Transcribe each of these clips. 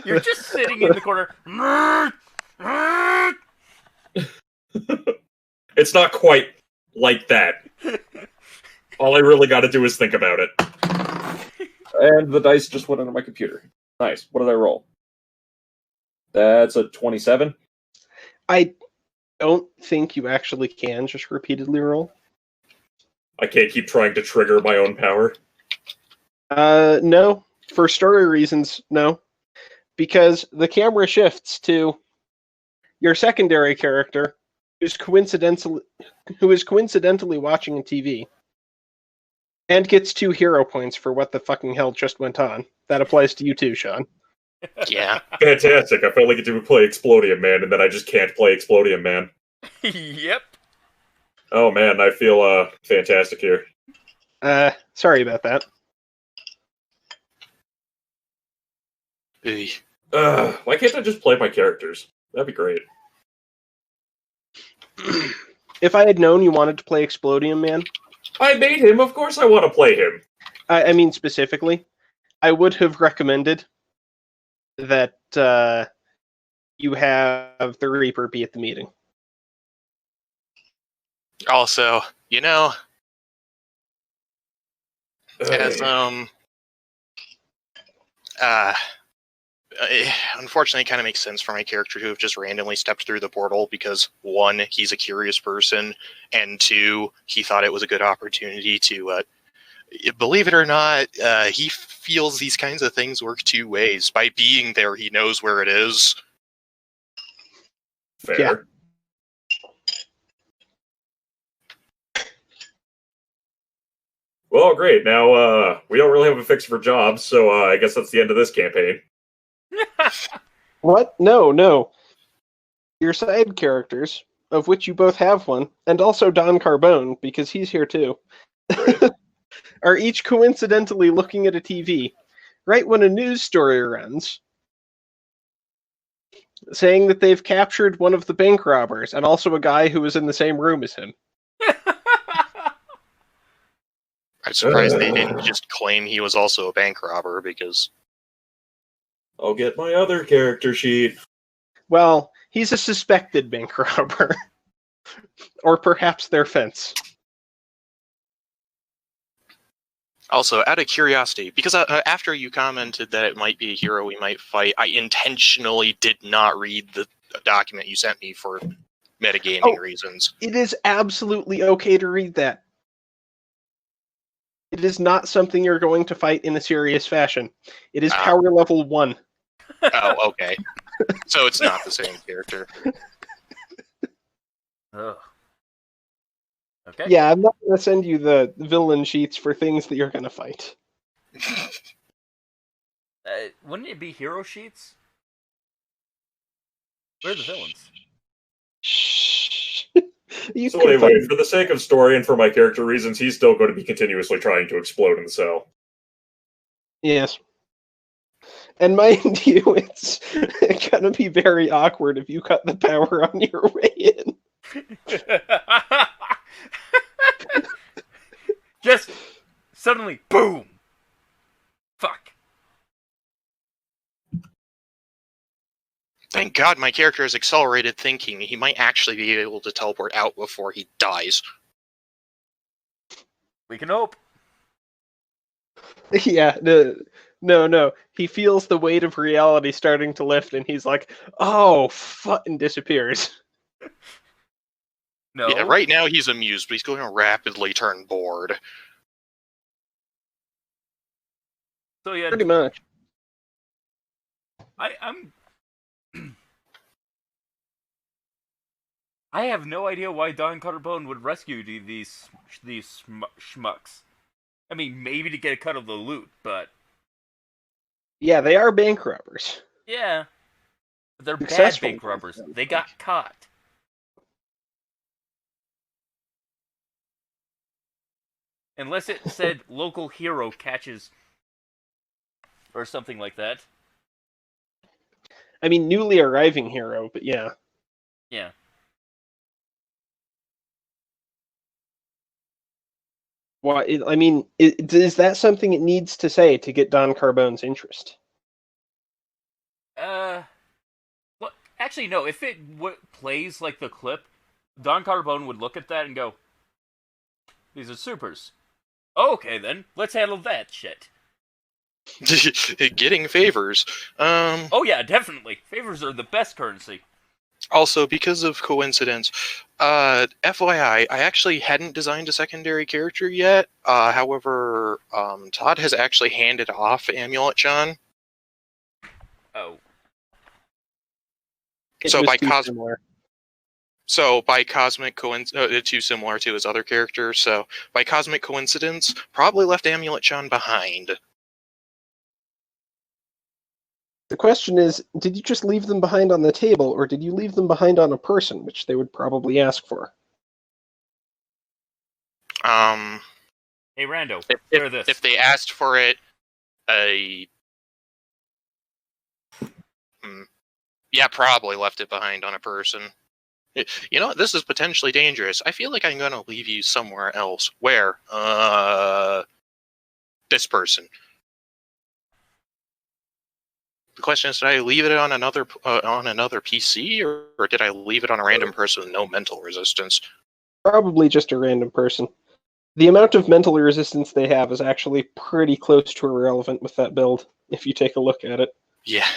You're just sitting in the corner. It's not quite like that. All I really got to do is think about it. And the dice just went under my computer. Nice. What did I roll? That's a 27. I don't think you actually can just repeatedly roll. I can't keep trying to trigger my own power. No. For story reasons, no. Because the camera shifts to your secondary character, who is coincidentally watching a TV, and gets 2 hero points for what the fucking hell just went on. That applies to you too, Sean. Yeah. Fantastic. I finally get to play Explodium Man, and then I just can't play Explodium Man. Yep. Oh man, I feel fantastic here. Sorry about that. Why can't I just play my characters? That'd be great. If I had known you wanted to play Explodium Man, I made him, of course I want to play him. I mean specifically, I would have recommended that you have the Reaper be at the meeting. Also, as unfortunately, it kind of makes sense for my character to have just randomly stepped through the portal because 1, he's a curious person, and 2, he thought it was a good opportunity to. Believe it or not, he feels these kinds of things work 2 ways. By being there, he knows where it is. Fair. Yeah. Well, great. Now, we don't really have a fix for jobs, so I guess that's the end of this campaign. What? No. Your side characters, of which you both have one, and also Don Carbone, because he's here too, Right. are each coincidentally looking at a TV right when a news story runs saying that they've captured one of the bank robbers and also a guy who was in the same room as him. I'm surprised they didn't just claim he was also a bank robber, because... I'll get my other character sheet. Well, he's a suspected bank robber. Or perhaps their fence. Also, out of curiosity, because after you commented that it might be a hero we might fight, I intentionally did not read the document you sent me for metagaming reasons. It is absolutely okay to read that. It is not something you're going to fight in a serious fashion. It is power level 1. Oh, okay. So it's not the same character. Ugh. Okay. Yeah, I'm not going to send you the villain sheets for things that you're going to fight. Wouldn't it be hero sheets? Where are the villains? Shh. So anyway, for the sake of story and for my character reasons, he's still going to be continuously trying to explode in the cell. Yes. And mind you, it's gonna be very awkward if you cut the power on your way in. Just suddenly, boom! Fuck. Thank God my character has accelerated thinking. He might actually be able to teleport out before he dies. We can hope. Yeah, no. He feels the weight of reality starting to lift, and he's like, "Oh, fuck," and disappears. No. Yeah, right now he's amused, but he's going to rapidly turn bored. So yeah, Pretty much. I'm. I have no idea why Don Cutterbone would rescue these schmucks. I mean, maybe to get a cut of the loot, but Yeah, they are bank robbers. yeah, they're bad Successful bank robbers. They got caught. Unless it said local hero catches or something like that. I mean, newly arriving hero, but yeah. Yeah. Well, I mean, is that something it needs to say to get Don Carbone's interest? Well, actually, no. If it plays like the clip, Don Carbone would look at that and go, "These are supers." Okay, then let's handle that shit. Getting favors. Oh yeah, definitely. Favors are the best currency. Also, because of coincidence, FYI, I actually hadn't designed a secondary character yet. However, Todd has actually handed off Amulet John. Oh, It So was by too similar. cosmic coincidence, too similar to his other characters. So by cosmic coincidence, probably left Amulet John behind. The question is, did you just leave them behind on the table, or did you leave them behind on a person, which they would probably ask for? Um, hey Rando, if, clear this. if they asked for it, a yeah, probably left it behind on a person. You know what? This is potentially dangerous. I feel like I'm going to leave you somewhere else. Where? This person. The question is, did I leave it on another PC, or did I leave it on a random person with no mental resistance? Probably just a random person. The amount of mental resistance they have is actually pretty close to irrelevant with that build, if you take a look at it. Yeah.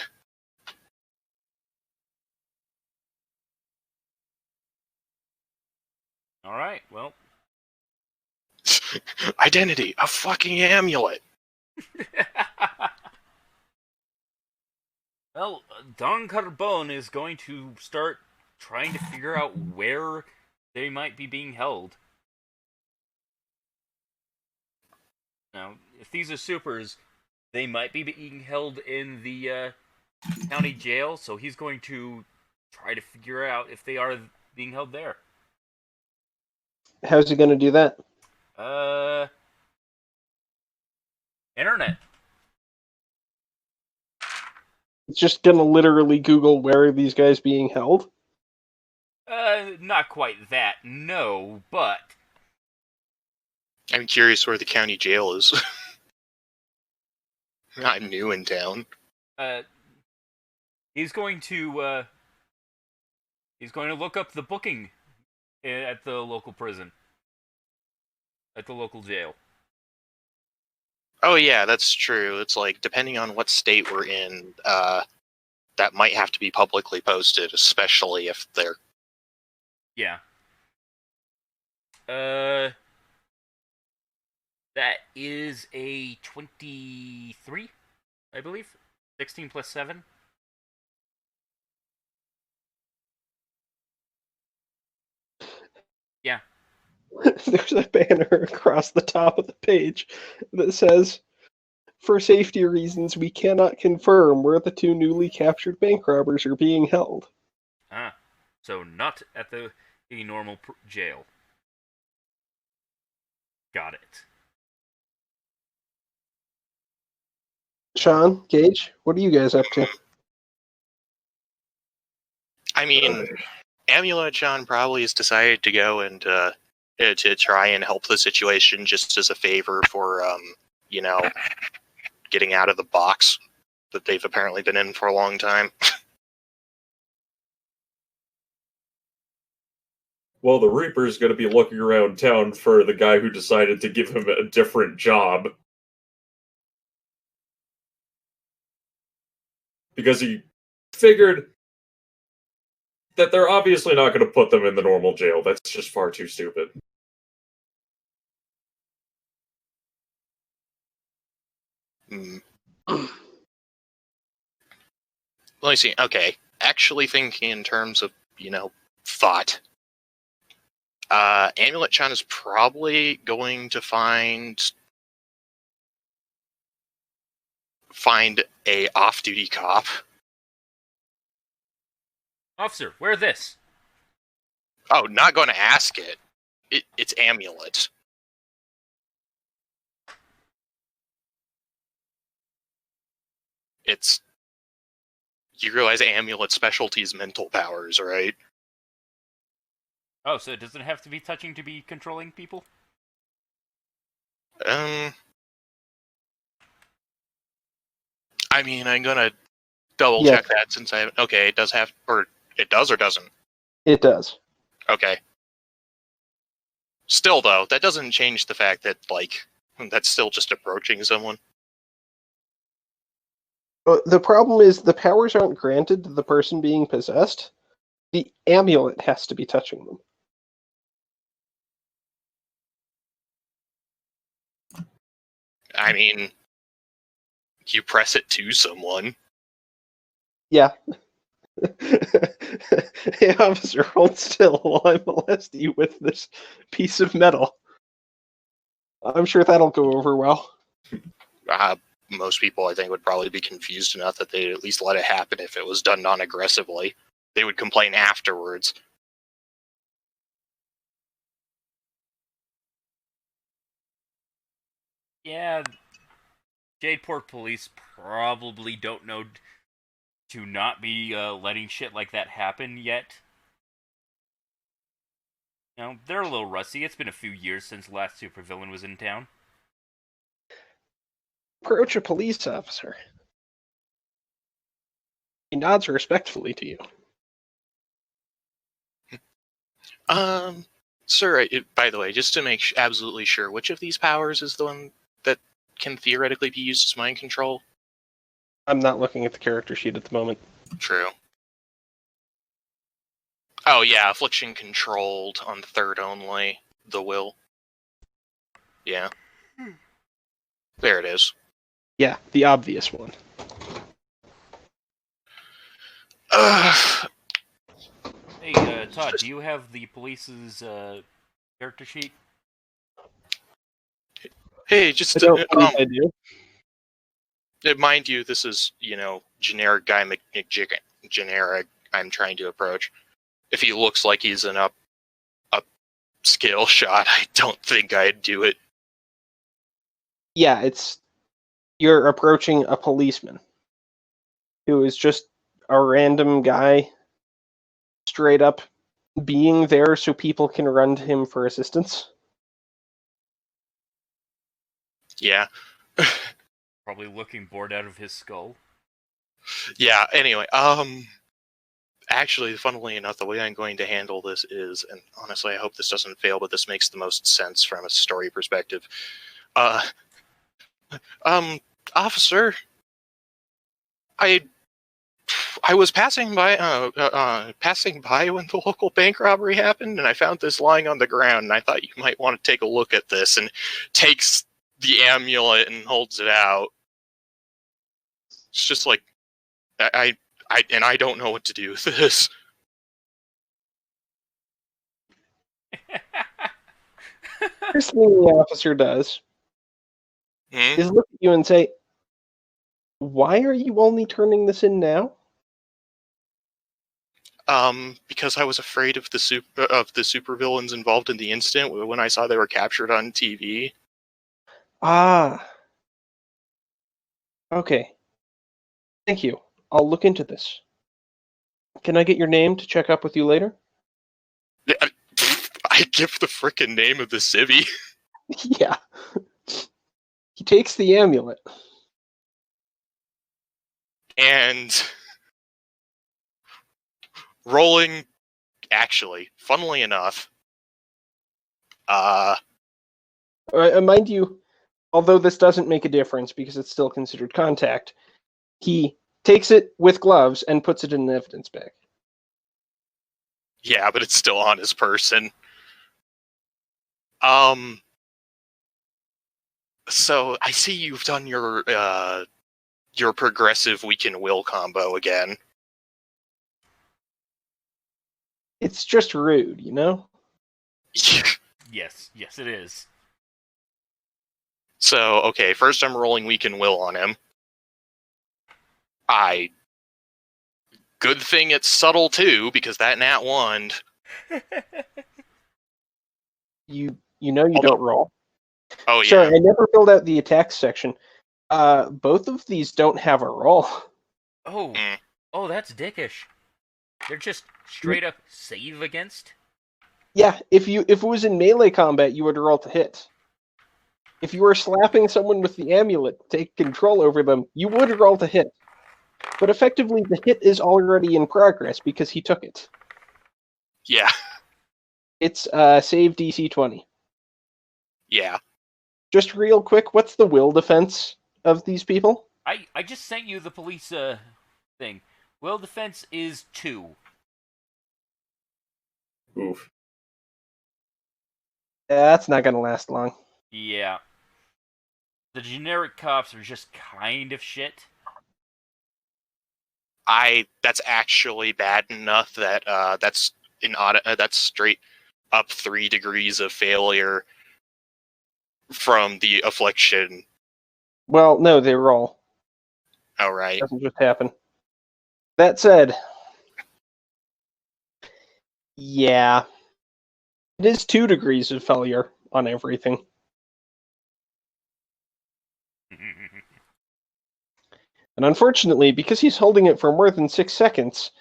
All right, well. Identity, a fucking amulet. Well, Don Carbone is going to start trying to figure out where they might be being held. Now, if these are supers, they might be being held in the county jail, so he's going to try to figure out if they are being held there. How's he going to do that? Internet. It's just going to literally Google where are these guys being held? Not quite that, no, but... I'm curious where the county jail is. I'm new in town. He's going to look up the booking at the local prison. At the local jail. Oh yeah, that's true. It's like, depending on what state we're in, that might have to be publicly posted, especially if they're... Yeah. That is a 23, I believe. 16 plus 7. Yeah. There's a banner across the top of the page that says, "For safety reasons, we cannot confirm where the two newly captured bank robbers are being held." Ah. So not at the normal jail. Got it. Sean, Gage, what are you guys up to? I mean, Amulet John probably has decided to go and to try and help the situation just as a favor for, getting out of the box that they've apparently been in for a long time. Well, the Reaper's going to be looking around town for the guy who decided to give him a different job. Because he figured that they're obviously not going to put them in the normal jail. That's just far too stupid. Let me see. Okay. Actually thinking in terms of, thought. Amulet Chan is probably going to find a off-duty cop. Officer, where this? Oh, not going to ask it. It's Amulet. You realize Amulet's specialty is mental powers, right? Oh, so it doesn't have to be touching to be controlling people? I mean, I'm gonna double Yes. check that since I haven't. Okay, it does have, or it does or doesn't. It does. Okay. Still, though, that doesn't change the fact that, like, that's still just approaching someone. The problem is the powers aren't granted to the person being possessed. The amulet has to be touching them. I mean, you press it to someone. Yeah. Hey, officer, hold still while I molest you with this piece of metal. I'm sure that'll go over well. Most people, I think, would probably be confused enough that they'd at least let it happen if it was done non-aggressively. They would complain afterwards. Yeah, Jadeport police probably don't know to not be letting shit like that happen yet. You know, they're a little rusty. It's been a few years since the last supervillain was in town. Approach a police officer. He nods respectfully to you. Sir, by the way, just to make absolutely sure, which of these powers is the one that can theoretically be used as mind control? I'm not looking at the character sheet at the moment. True. Oh yeah, affliction controlled on the third only. The will. Yeah. There it is. Yeah, the obvious one. Hey, Todd, do you have the police's character sheet? Hey, just I don't believe I do. mind you, this is, generic guy generic I'm trying to approach. If he looks like he's an up skill shot, I don't think I'd do it. Yeah, you're approaching a policeman who is just a random guy straight up being there so people can run to him for assistance. Yeah. Probably looking bored out of his skull. Yeah, anyway, actually, funnily enough, the way I'm going to handle this is, and honestly, I hope this doesn't fail, but this makes the most sense from a story perspective. Officer, I was passing by when the local bank robbery happened, and I found this lying on the ground, and I thought you might want to take a look at this, and takes the amulet and holds it out. It's just like, I don't know what to do with this. First thing the officer does is look at you and say, "Why are you only turning this in now?" Because I was afraid of the supervillains involved in the incident when I saw they were captured on TV. Ah. Okay. Thank you. I'll look into this. Can I get your name to check up with you later? I give the frickin' name of the civvy. Yeah. He takes the amulet. And rolling, actually, funnily enough, mind you, although this doesn't make a difference because it's still considered contact, he takes it with gloves and puts it in an evidence bag. yeah, but it's still on his person. So I see you've done your progressive weaken will combo again. It's just rude, you know? Yes, it is. So, okay, first I'm rolling weaken will on him. Good thing it's subtle too, because that nat 1. You know you don't roll. Oh yeah. Sorry, I never filled out the attacks section. Both of these don't have a roll. Oh, that's dickish. They're just straight up save against. Yeah, if it was in melee combat, you would roll to hit. If you were slapping someone with the amulet to take control over them, you would roll to hit. But effectively, the hit is already in progress because he took it. Yeah. It's save DC 20. Yeah. Just real quick, what's the will defense of these people? I just sent you the police thing. Will defense is 2. Oof. That's not going to last long. Yeah. The generic cops are just kind of shit. That's actually bad enough that that's that's straight up 3 degrees of failure from the affliction. Well, no, they roll. All right. Doesn't just happen. That said, yeah, it is 2 degrees of failure on everything. And unfortunately, because he's holding it for more than 6 seconds,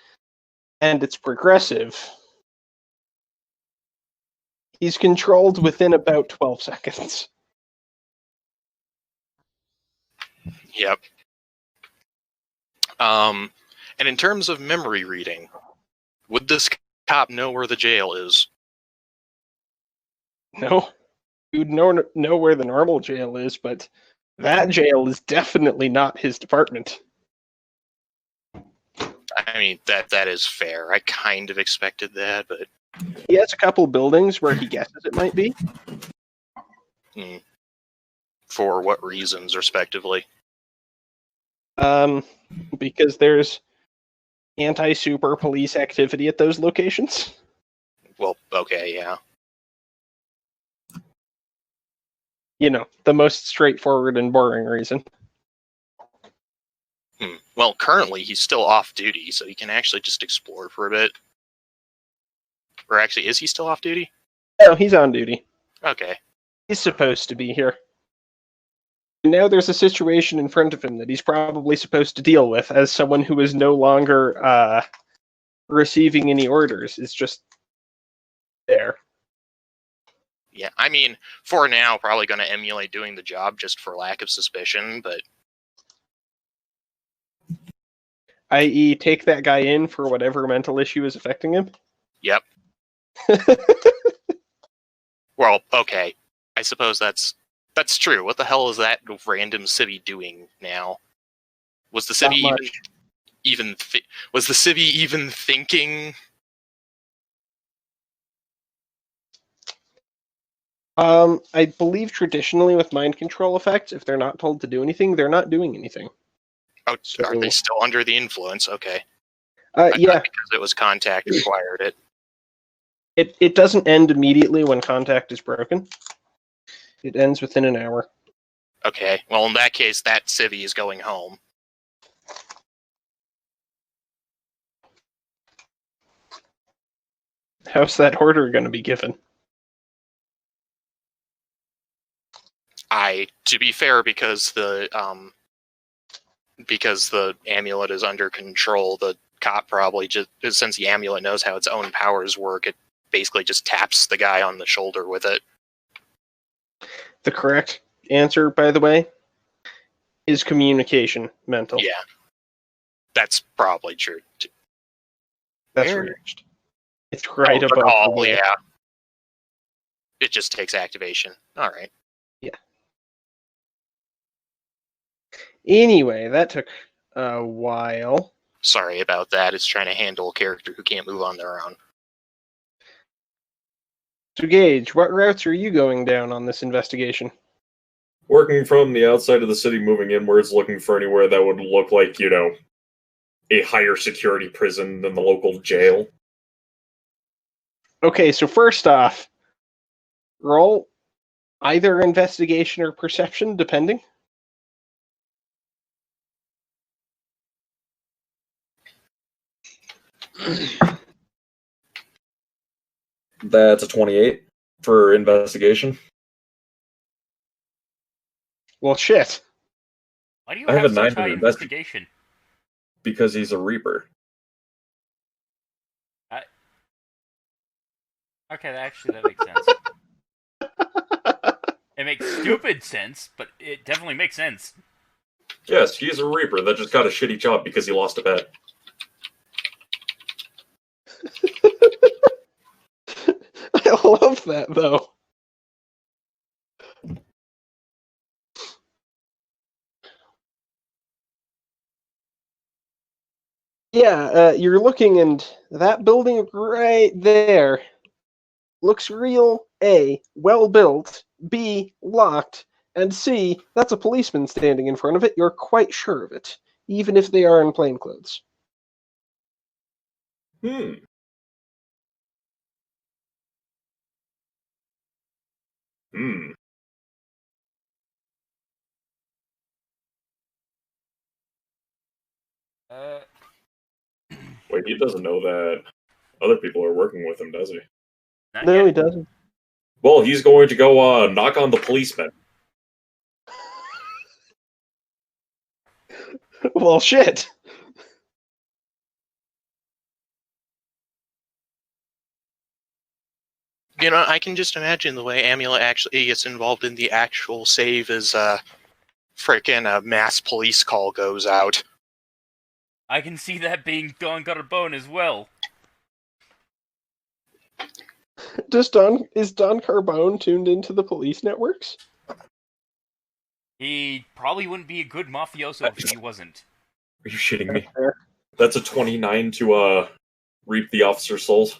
and it's progressive, he's controlled within about 12 seconds. Yep. And in terms of memory reading, would this cop know where the jail is? No, you'd know where the normal jail is, but that jail is definitely not his department. I mean, that is fair. I kind of expected that, but He has a couple buildings where he guesses it might be. For what reasons, respectively? Because there's anti-super police activity at those locations. Well, okay, yeah. You know, the most straightforward and boring reason. Well, currently he's still off duty, so he can actually just explore for a bit. Or actually, is he still off duty? No, he's on duty. Okay. He's supposed to be here. And now there's a situation in front of him that he's probably supposed to deal with as someone who is no longer receiving any orders. Is just there. Yeah, I mean, for now, probably going to emulate doing the job just for lack of suspicion, but... I.e., take that guy in for whatever mental issue is affecting him? Yep. Well, okay. I suppose that's true. What the hell is that random civvy doing now? Was the civvy was the civvy even thinking? I believe traditionally with mind control effects, if they're not told to do anything, they're not doing anything. Oh, So- are they still under the influence? Okay. Yeah, Because it was contact required it. it doesn't end immediately when contact is broken. It ends within an hour. Okay. Well, in that case, that civvy is going home. How's that order going to be given? To be fair, because the amulet is under control, the cop probably just, since the amulet knows how its own powers work, it basically just taps the guy on the shoulder with it. The correct answer, by the way, is communication mental. Yeah. That's probably true. That's Where- reached. It's right Oh, above the the call, wall. yeah. It just takes activation. All right. Anyway, that took a while. Sorry about that. It's trying to handle a character who can't move on their own. So, Gage, what routes are you going down on this investigation? Working from the outside of the city, moving inwards, looking for anywhere that would look like, a higher security prison than the local jail. Okay, so first off, roll either investigation or perception, depending. That's a 28 for investigation. Well, shit. Why do you I have have a such 9 high for investigation? Because he's a Reaper. Okay, actually, that makes sense. It makes stupid sense, but it definitely makes sense. Yes, he's a Reaper that just got a shitty job because he lost a bet. I love that, though. Yeah, you're looking, and that building right there looks real. A, well built. B, locked. And C, that's a policeman standing in front of it. You're quite sure of it, even if they are in plainclothes. Hmm. Hmm. Uh, Wait, he doesn't know that other people are working with him, does he? not No, yet. he doesn't. Well, he's going to go knock on the policeman. Well, shit. You know, I can just imagine the way Amulet actually gets involved in the actual save as frickin' a mass police call goes out. I can see that being Don Carbone as well. Is Don Carbone tuned into the police networks? He probably wouldn't be a good mafioso if he wasn't. Are you shitting me? Fair. That's a 29 to reap the officer's souls.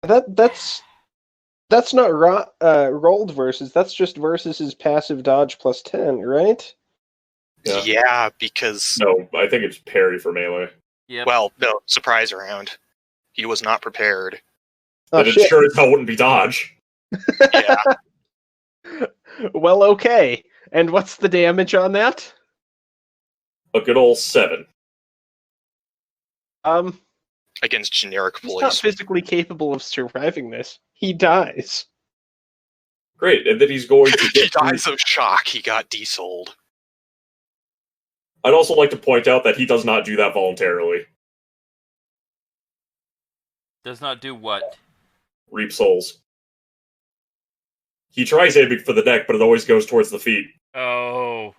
That's not rolled versus. That's just versus his passive dodge plus 10, right? Yeah. Yeah, because No, I think it's parry for melee. Yep. well, no, surprise round. He was not prepared. Oh But it shit. sure as hell wouldn't be dodge. Yeah, Well, okay. And what's the damage on that? A good old 7. against generic He's not police. physically capable of surviving this. He dies. Great, and then he's going to He get dies of shock. He got desouled. I'd also like to point out that he does not do that voluntarily. Does not do what? Reap souls. He tries aiming for the neck, but it always goes towards the feet. Oh.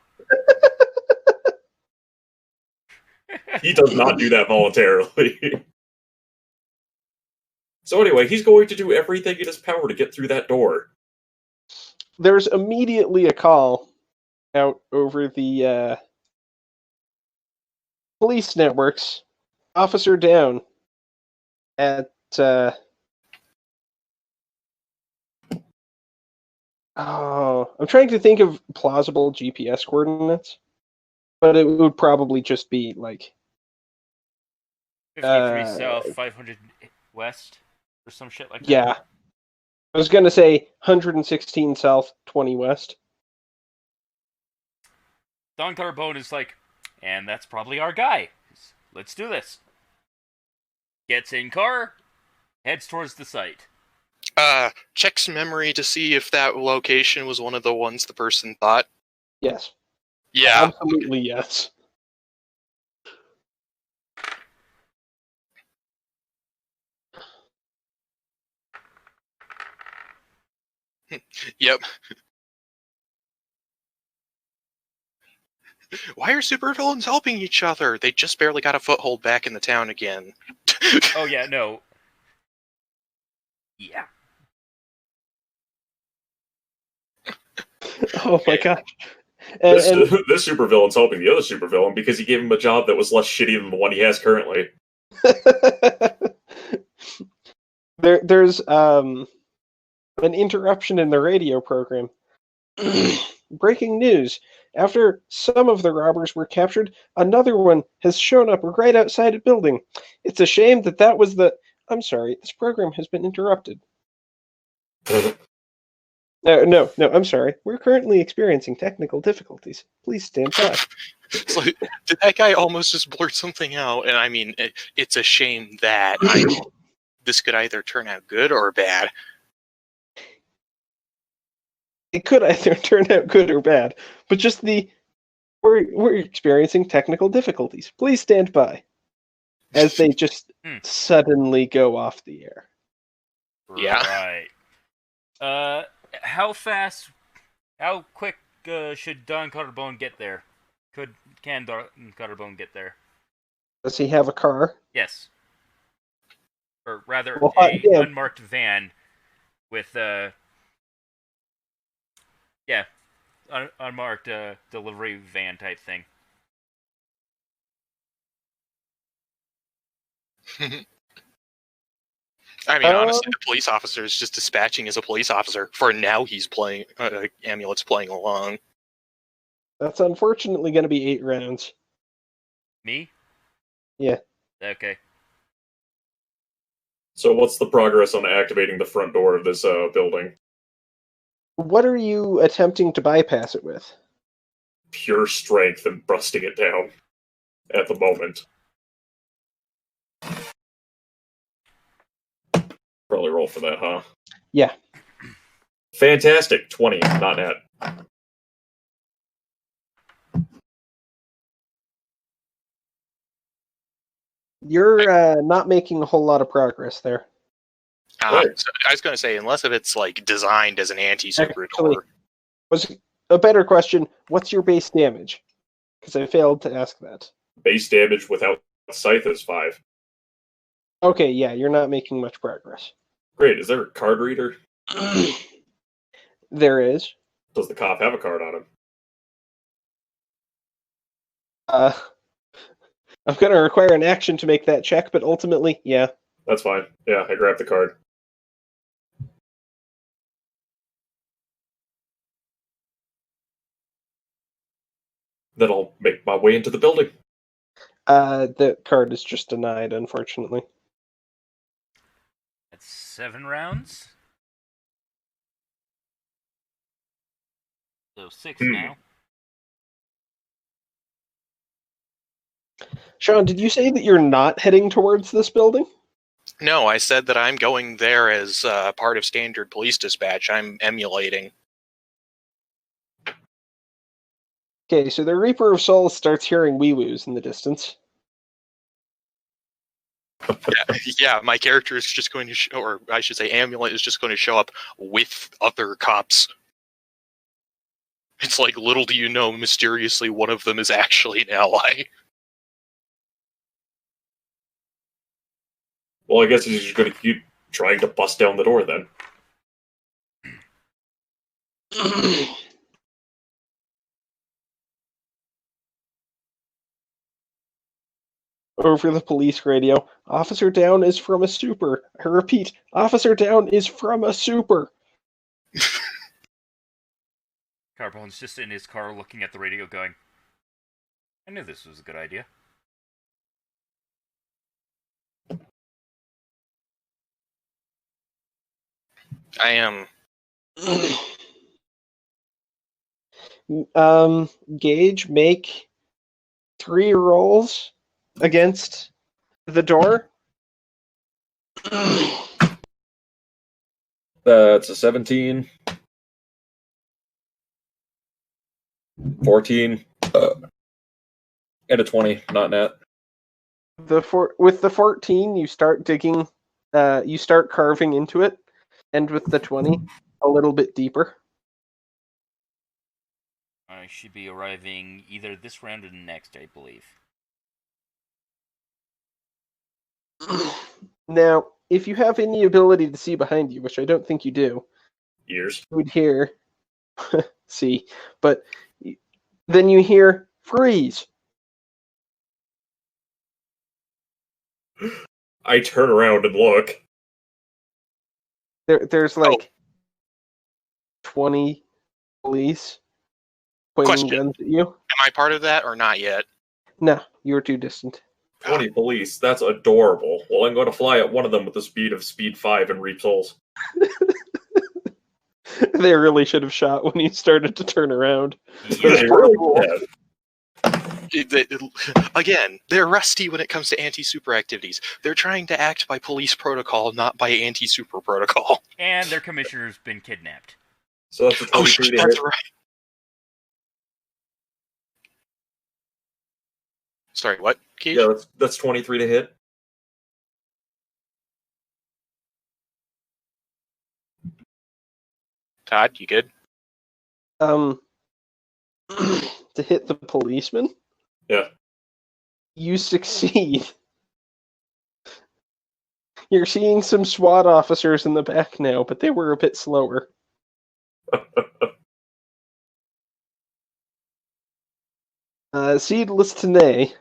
He does not do that voluntarily. So anyway, he's going to do everything in his power to get through that door. There's immediately a call out over the police networks. Officer down at I'm trying to think of plausible GPS coordinates, but it would probably just be like 53 south, 500 west, or some shit like that. yeah. I was gonna say 116 south, 20 west. Don Carbone is like, and that's probably our guy. Let's do this. Gets in car, heads towards the site. Checks memory to see if that location was one of the ones the person thought. Yes, Yeah, absolutely yes. yep. Why are supervillains helping each other? They just barely got a foothold back in the town again. Oh yeah, no. Yeah. Oh my god. And This supervillain's helping the other supervillain because he gave him a job that was less shitty than the one he has currently. there's an interruption in the radio program. Breaking news. After some of the robbers were captured, another one has shown up right outside a building. It's a shame that was the... I'm sorry, this program has been interrupted. No, I'm sorry. We're currently experiencing technical difficulties. Please stand by. It's like, did that guy almost just blurt something out? And I mean, it's a shame that this could either turn out good or bad. It could either turn out good or bad, but just we're experiencing technical difficulties. Please stand by. As they just suddenly go off the air. Yeah. Right. How fast How quick should Don Cutterbone get there? Can Don Cutterbone get there? Does he have a car? Yes. Or rather, Well, a yeah. unmarked van with unmarked delivery van type thing. I mean, honestly, the police officer is just dispatching as a police officer. For now, he's playing. Amulet's playing along. That's unfortunately going to be 8 rounds. Me? Yeah. Okay. So what's the progress on activating the front door of this building? What are you attempting to bypass it with? Pure strength and busting it down at the moment. Probably roll for that, huh? Yeah. Fantastic. 20, not net. You're not making a whole lot of progress there. Right. So I was going to say, unless if it's like designed as an anti-super Actually, door. was a better question, what's your base damage? Because I failed to ask that. Base damage without scythe is 5. Okay, yeah, you're not making much progress. Great. Is there a card reader? There is. Does the cop have a card on him? I'm going to require an action to make that check, but ultimately, yeah. That's fine. Yeah, I grabbed the card. Then I'll make my way into the building. The card is just denied, unfortunately. That's 7 rounds. So 6 now. Sean, did you say that you're not heading towards this building? No, I said that I'm going there as part of standard police dispatch. I'm emulating. Okay, so the Reaper of Souls starts hearing wee-woos in the distance. Yeah, my character is just going to or I should say Amulet is just going to show up with other cops. It's like, little do you know, mysteriously one of them is actually an ally. Well, I guess he's just going to keep trying to bust down the door then. Over the police radio, Officer Down is from a super. I repeat, Officer Down is from a super. Carbone's just in his car looking at the radio going, I knew this was a good idea. I am. Gage, make 3 rolls against the door. That's a 17. 14. And a 20, not net. With the 14, you start digging, you start carving into it, and with the 20, a little bit deeper. I should be arriving either this round or next, I believe. Now, if you have any ability to see behind you, which I don't think you do, Years. you would hear, see, but then you hear, freeze! I turn around and look. There's like 20 police pointing Question. guns at you. Am I part of that or not yet? No, you were too distant. 20 police. That's adorable. Well, I'm going to fly at one of them with the speed of speed 5 and reap souls. They really should have shot when you started to turn around. Yeah, they really have. Again, they're rusty when it comes to anti-super activities. They're trying to act by police protocol, not by anti-super protocol. And their commissioner's been kidnapped. So that's a 23 Oh shit, to that's hit. right. Sorry, what, Keith? Yeah, that's 23 to hit. Todd, you good? to hit the policeman. Yeah. You succeed. You're seeing some SWAT officers in the back now, but they were a bit slower. Seedless Tanae.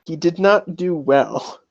He did not do well.